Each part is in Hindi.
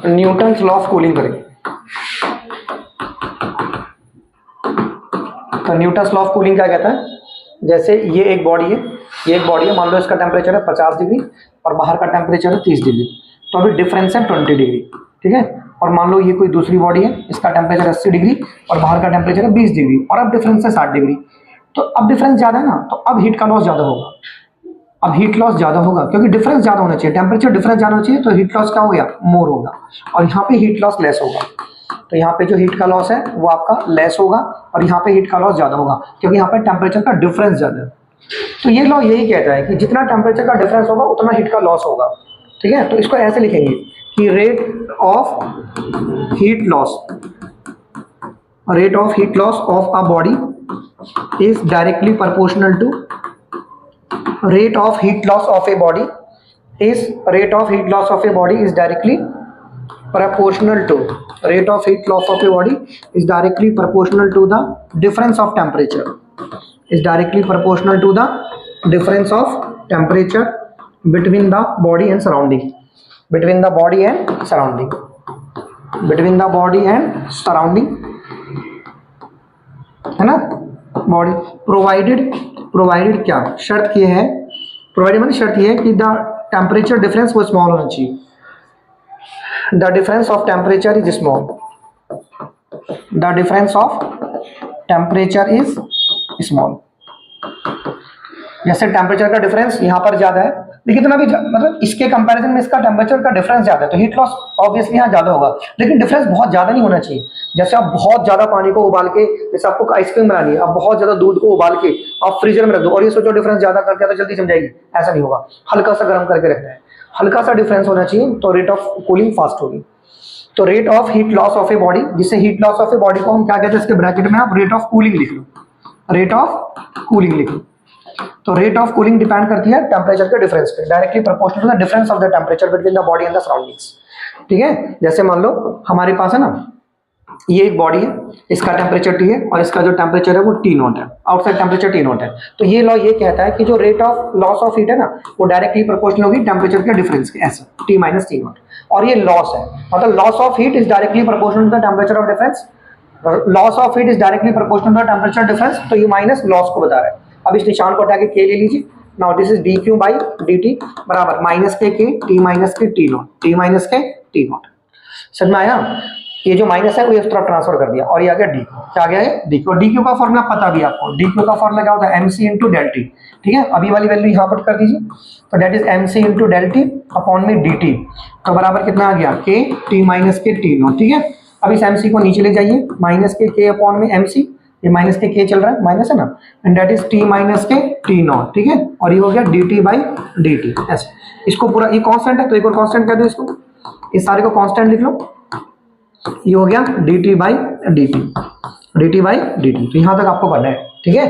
न्यूटन्स लॉ ऑफ कूलिंग करेंगे। तो न्यूटन्स लॉ ऑफ कूलिंग क्या कहता है, जैसे ये एक बॉडी है, ये एक बॉडी है, मान लो इसका टेम्परेचर है 50 डिग्री और बाहर का टेम्परेचर है 30 डिग्री, तो अभी डिफरेंस है 20 डिग्री, ठीक है। और मान लो ये कोई दूसरी बॉडी है, इसका टेम्परेचर 80 डिग्री और बाहर का टेम्परेचर है 20 डिग्री और अब डिफरेंस है 60 डिग्री। तो अब डिफरेंस ज़्यादा है ना, तो अब हीट का लॉस ज़्यादा होगा, अब हीट लॉस ज़्यादा होगा क्योंकि डिफरेंस ज़्यादा होना चाहिए, टेम्परेचर डिफरेंस ज़्यादा होना चाहिए, तो हीट लॉस क्या हो गया, मोर होगा, और यहाँ पे हीट लॉस लेस होगा। तो यहाँ पे जो हीट का लॉस है वो आपका लेस होगा और यहाँ पे हीट का लॉस ज़्यादा होगा क्योंकि यहाँ पे टेम्परेचर का डिफरेंस ज़्यादा है। तो ये लॉ यही कहता है कि जितना टेम्परेचर का डिफरेंस होगा उतना हीट का लॉस होगा, ठीक है। तो इसको ऐसे लिखेंगे कि rate of heat loss of a body is directly proportional to rate of heat loss of a body is directly proportional to the difference of temperature between the body and surrounding है ना। बॉडी प्रोवाइडेड क्या शर्त ये है, प्रोवाइडेड मतलब शर्त ये है कि द टेम्परेचर डिफरेंस वो स्मॉल होना चाहिए, the difference of temperature is small, जैसे टेम्परेचर का डिफरेंस यहाँ पर ज़्यादा है लेकिन इतना भी मतलब इसके कंपैरिजन में इसका टेम्परेचर का डिफरेंस ज़्यादा है, तो हीट लॉस ऑब्वियसली यहाँ ज़्यादा होगा, लेकिन डिफरेंस बहुत ज़्यादा नहीं होना चाहिए। जैसे आप बहुत ज़्यादा पानी को उबाल के, जैसे आपको आइसक्रीम बनानी है, आप बहुत ज़्यादा दूध को उबाल के आप फ्रीजर में रख दो और ये सोचो डिफरेंस ज़्यादा कर दिया तो जल्दी जम जाएगी, ऐसा नहीं होगा, हल्का सा गर्म करके रखना है, हल्का सा डिफरेंस होना चाहिए, तो रेट ऑफ कूलिंग फास्ट होगी। तो rate of heat loss of a body, जिससे heat loss of a body को हम क्या कहते हैं, इसके ब्रैकेट में आप रेट ऑफ कूलिंग लिख लो, तो रेट ऑफ कूलिंग डिपेंड करती है टेम्परेचर के डिफरेंस पे, directly proportional to the difference of the temperature between the body and the surroundings, ठीक है। जैसे मान लो हमारे पास है ना, ये एक बॉडी है, इसका टेम्परेचर T है और इसका जो टेम्परेचर है वो T0 है, आउटसाइड टेम्परेचर T0 है। तो ये लॉ ये कहता है कि जो rate of loss of heat है ना वो डायरेक्टली प्रोपोर्शनल होगी टेम्परेचर के डिफरेंस के, ऐसा T माइनस T0, और ये लॉस है, मतलब loss of heat is directly proportional to the temperature of difference, loss of heat is directly proportional to the temperature difference, तो ये माइनस लॉस को बता रहा है। अब इस निशान को हटा के K ले लीजिए, now this is dq by dt बराबर माइनस के T माइनस के T0, समझ में आया। ये जो माइनस है वो इस तरफ ट्रांसफर कर दिया और ये आ गया dq, क्या आ गया है dq, और dq का फॉर्मूला पता भी आपको, dq का फॉर्मूला क्या होता है mc इंटू डेल टी, ठीक है। अभी वाली वैल्यू यहाँ पर कर दीजिए, तो that is mc into del T upon में dt, तो बराबर कितना आ गया k T minus K T0, ठीक है। अब इस mc को नीचे ले जाइए, माइनस के k अपॉन में mc, ये माइनस के k चल रहा है, माइनस है ना, and that is T minus K T0, ठीक है, और ये हो गया dt बाई dt, ऐसे। इसको पूरा ये कांस्टेंट है तो एक और कांस्टेंट कर दो, इसको इस सारे को कांस्टेंट लिख लो, ये हो गया dt बाई dt, तो यहाँ तक आपको पढ़ना है, ठीक है।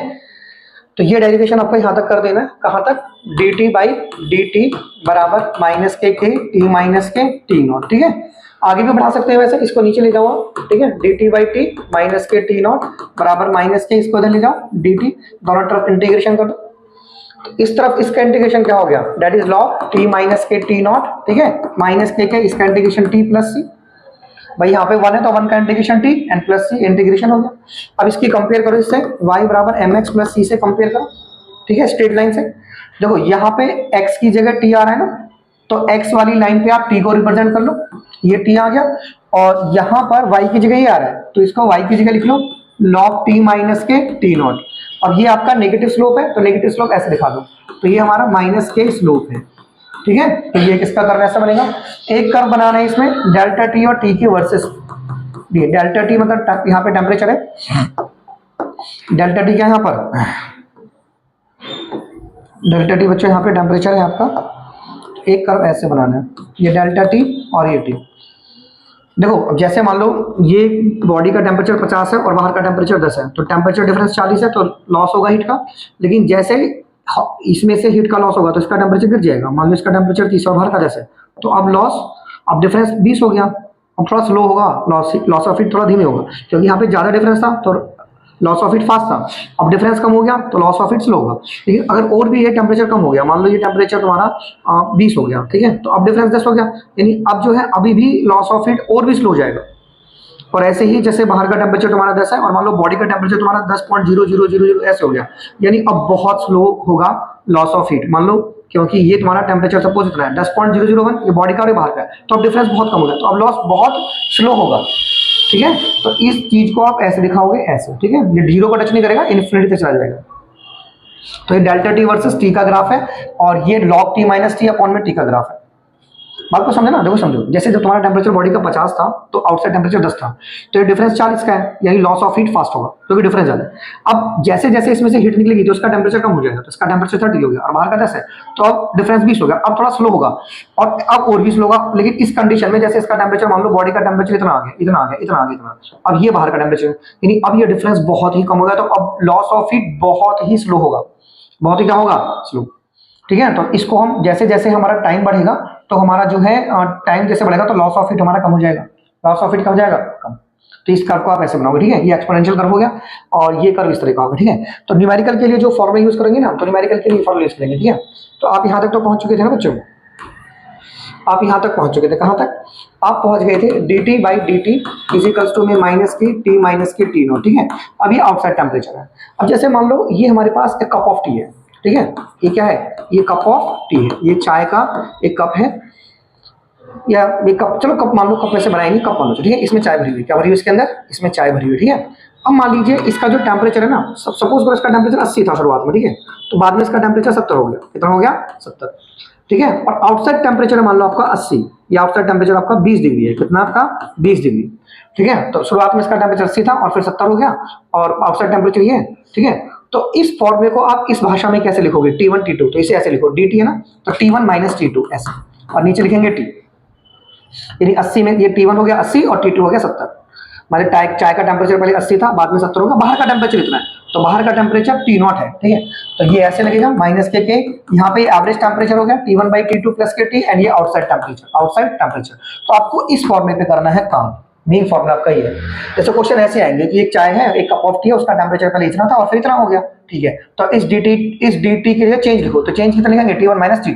तो ये डेरिवेशन आपको यहाँ तक कर देना है, कहाँ तक, dt बाई dt बराबर माइनस के T माइनस के T0, ठीक है। आगे भी बढ़ा सकते हैं वैसे, इसको नीचे ले जाओ, ठीक है, dt by T minus K T0 बराबर माइनस के, इसको इधर ले जाओ dt, दोनों तरफ इंटीग्रेशन कर दो, तो इस तरफ इसका इंटीग्रेशन क्या हो गया, that is log T minus K T0, ठीक है, माइनस के इसका इंटीग्रेशन T प्लस C, भाई यहाँ पे 1 है तो 1 का integration T and plus C integration हो गया। अब इसकी कंपेयर करो इससे, y बराबर mx प्लस c से कंपेयर करो, ठीक है, स्ट्रेट लाइन से। देखो यहाँ पे x की जगह t आ रहा है ना, तो x वाली लाइन पे आप t को रिप्रेजेंट कर लो, ये t आ गया, और यहाँ पर y की जगह ये आ रहा है तो इसको y की जगह लिख लो log t minus K T0, और ये आपका नेगेटिव स्लोप है तो नेगेटिव स्लोप ऐसे दिखा दो, तो ये हमारा माइनस के स्लोप है, ठीक है। तो ये किसका कर्व ऐसा बनेगा, एक कर्व बनाना है इसमें डेल्टा टी और टी की वर्सेस, डेल्टा टी मतलब यहाँ पे टेम्परेचर है, डेल्टा टी क्या है यहाँ पर, डेल्टा टी बच्चों यहाँ पे टेम्परेचर है आपका, एक कर्व ऐसे बनाना है, ये डेल्टा टी और ये टी। देखो अब जैसे मान लो ये बॉडी का टेम्परेचर 50 है और बाहर का टेम्परेचर 10 है, तो टेम्परेचर डिफरेंस 40 है तो लॉस होगा हीट का, लेकिन जैसे इसमें से हीट का लॉस होगा तो इसका टेम्परेचर गिर जाएगा, मान लो इसका टेम्परेचर 30 और बाहर का 10 है, तो अब लॉस, अब डिफरेंस 20 हो गया, अब थोड़ा स्लो होगा, लॉस ऑफ हीट थोड़ा धीमे होगा, क्योंकि यहाँ पे ज़्यादा डिफरेंस था तो लॉस ऑफ हीट फास्ट था, अब डिफरेंस कम हो गया तो लॉस ऑफ हीट स्लो होगा। लेकिन अगर और भी ये टेम्परेचर कम हो गया, मान लो ये टेम्परेचर तुम्हारा 20 हो गया, ठीक है, तो अब डिफरेंस 10 हो गया, यानी अब जो है अभी भी लॉस ऑफ हीट और भी स्लो हो जाएगा। और ऐसे ही जैसे बाहर का टेम्परेचर तुम्हारा 10 है और मान लो बॉडी का टेम्परेचर तुम्हारा 10.0000 ऐसे हो गया, यानी अब बहुत स्लो होगा लॉस ऑफ हीट। मान लो क्योंकि ये तुम्हारा टेम्परेचर सपोज इतना है 10.001, ये बॉडी का और ये बाहर का है, तो अब डिफरेंस बहुत कम हो गया, तो अब लॉस बहुत स्लो होगा। ठीक है, तो इस चीज को आप ऐसे दिखाओगे, ऐसे, ठीक है, ये जीरो को टच नहीं करेगा, इन्फिनिटी तक चला जाएगा। तो ये डेल्टा टी वर्सेस टी का ग्राफ है और ये log T minus T upon में टी का ग्राफ है। बात को समझे ना, देखो समझो, जैसे जब तुम्हारा टेम्परेचर बॉडी का 50 था तो आउटसाइड टेम्परेचर 10 था, तो ये डिफरेंस 40 का है, यानी लॉस ऑफ हीट फास्ट होगा क्योंकि डिफरेंस ज्यादा है। अब जैसे जैसे इसमें से हीट निकलेगी तो उसका टेम्परेचर कम हो जाएगा, तो इसका टेम्परेचर 30 हो गया और बाहर का 10 है, तो अब डिफरेंस 20 हो गया, अब थोड़ा स्लो होगा और भी स्लो होगा। लेकिन इस कंडीशन में जैसे इसका टेम्परेचर, मान लो बॉडी का टेम्परेचर इतना आ गया, इतना आ गया, इतना आ गया, इतना, अब ये बाहर का टेम्परेचर, यानी अब ये डिफरेंस बहुत ही कम हो गया, तो अब लॉस ऑफ हीट बहुत ही स्लो होगा, बहुत ही क्या होगा, स्लो। ठीक है, तो इसको हम जैसे जैसे हमारा टाइम बढ़ेगा तो हमारा जो है टाइम जैसे बढ़ेगा तो लॉस ऑफ हीट हमारा कम हो जाएगा, लॉस ऑफ हीट कम हो जाएगा, कम। तो इस कर्व को आप ऐसे बनाओगे, ठीक है, ये एक्सपोनेंशियल कर्व हो गया और ये कर्व इस तरह का होगा। ठीक है, तो न्यूमेरिकल के लिए जो फॉर्मूला यूज करेंगे ना, तो न्यूमेरिकल के लिए फॉर्मूला यूज करेंगे। ठीक है, तो आप यहाँ तक तो पहुंच चुके थे ना बच्चों, आप यहाँ तक पहुंच चुके थे, कहाँ तक आप पहुंच गए थे, dt by D T is equals to में माइनस की टी नोट। ठीक है, अब ये आउटसाइड टेम्परेचर है। अब जैसे मान लो ये हमारे पास एक कप ऑफ टी है, ठीक है, ये क्या है, ये कप ऑफ टी है, ये चाय का एक कप है, या ये कप, चलो कप मान लो, कप वैसे बनाएंगे, कप मान लो, ठीक है, इसमें चाय भरी हुई, क्या भरी हुई इसके अंदर, इसमें चाय भरी हुई। ठीक है, अब मान लीजिए इसका जो टेम्परेचर है ना, सपोज करो इसका टेम्परेचर 80 था शुरुआत में, ठीक है, तो बाद में इसका टेम्परेचर 70 हो गया, कितना हो गया, 70। ठीक है, और आउटसाइड टेम्परेचर मान लो आपका 80, या आउटसाइड टेम्परेचर आपका 20 डिग्री है, कितना आपका 20 डिग्री। ठीक है, तो शुरुआत में इसका टेम्परेचर 80 था और फिर 70 हो गया और आउटसाइड टेम्परेचर ये है। ठीक है, तो इस फॉर्मूले को आप इस भाषा में कैसे लिखोगे, T1 T2, तो इसे ऐसे लिखो, dt है ना, तो T1 माइनस T2 ऐसे, और नीचे लिखेंगे T, यानी 80 में ये T1 हो गया 80 और T2 हो गया 70। मतलब चाय का टेम्परेचर पहले 80 था, बाद में 70 होगा, बाहर का टेम्परेचर इतना है, तो बाहर का टेम्परेचर T0 है। ठीक है, तो ये ऐसे लगेगा माइनस के, यहाँ पे एवरेज टेम्परेचर हो गया T1 बाई T2 प्लस के T, एंड ये आउटसाइड टेम्परेचर। तो आपको इस फॉर्मूले पे करना है काम, मेन फॉर्मूला आपका ये है। जैसे क्वेश्चन ऐसे आएंगे कि एक चाय है, एक कप ऑफ टी है, उसका टेम्परेचर पहले इतना था और फिर इतना हो गया। ठीक है, तो इस dt के लिए चेंज लिखो, तो चेंज कितना लिखेंगे, T1 minus T2,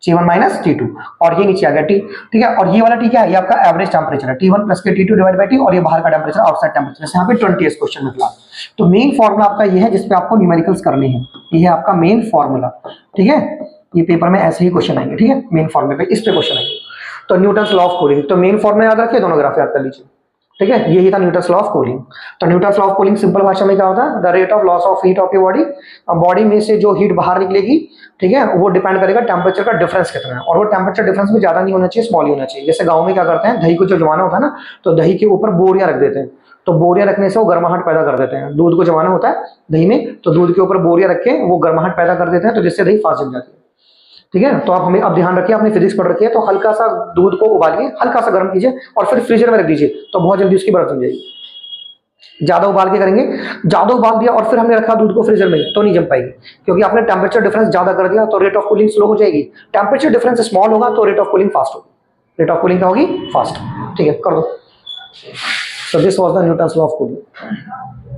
T1 minus T2, और ये नीचे आ गया T। ठीक है, और ये वाला T क्या है, ये आपका एवरेज टेम्परेचर है, T1 प्लस के T2 डिवाइड बाई T, और ये बाहर का टेम्परेचर, आउटसाइड टेम्परेचर। यहाँ पे 20 इस क्वेश्चन में फिलहाल, तो मेन फॉर्मूला आपका ये है जिसपे आपको न्यूमेरिकल्स करने हैं, ये है आपका मेन फॉर्मूला। ठीक है, ये पेपर में ऐसे ही क्वेश्चन आएंगे। ठीक है, मेन फॉर्मूले पे, इस पे क्वेश्चन आएंगे। तो न्यूटन्स लॉ ऑफ कूलिंग, तो मेन फॉर्मूला याद रखिए, दोनों ग्राफ याद कर लीजिए। ठीक है, यही था न्यूटन्स लॉ ऑफ कूलिंग। तो Newton's law of cooling simple भाषा में क्या होता है, the rate of loss of heat of a body, body में से जो हीट बाहर निकलेगी, ठीक है, वो डिपेंड करेगा टेम्परेचर का डिफरेंस कितना है, और वो टेम्परेचर डिफरेंस भी ज्यादा नहीं होना चाहिए, स्मॉल ही होना चाहिए। जैसे गांव में क्या करते हैं, दही को जब जमाना होता है ना, तो दही के ऊपर बोरियां रख देते हैं, तो बोरियां रखने से वो गर्माहट पैदा कर देते हैं। दूध को जमाना होता है दही में, तो दूध के ऊपर बोरियां रख के वो गर्माहट पैदा कर देते हैं, तो जिससे दही फास्ट जम जाती है। ठीक है, तो आप हमें अब ध्यान रखिए, आपने फिजिक्स पढ़ रखी है, तो हल्का सा दूध को उबालिए, हल्का सा गर्म कीजिए और फिर फ्रीजर में रख दीजिए, तो बहुत जल्दी उसकी बर्फ जम जाएगी। ज्यादा उबाल के करेंगे, ज्यादा उबाल दिया और फिर हमने रखा दूध को फ्रीजर में, तो नहीं जम पाएगी, क्योंकि आपने टेम्परेचर डिफरेंस ज्यादा कर दिया, तो रेट ऑफ कूलिंग स्लो हो जाएगी। टेम्परेचर डिफरेंस स्मॉल होगा तो रेट ऑफ कूलिंग फास्ट होगी, रेट ऑफ कूलिंग क्या होगी, फास्ट। ठीक है, कर दो। So this was the Newton's law of cooling.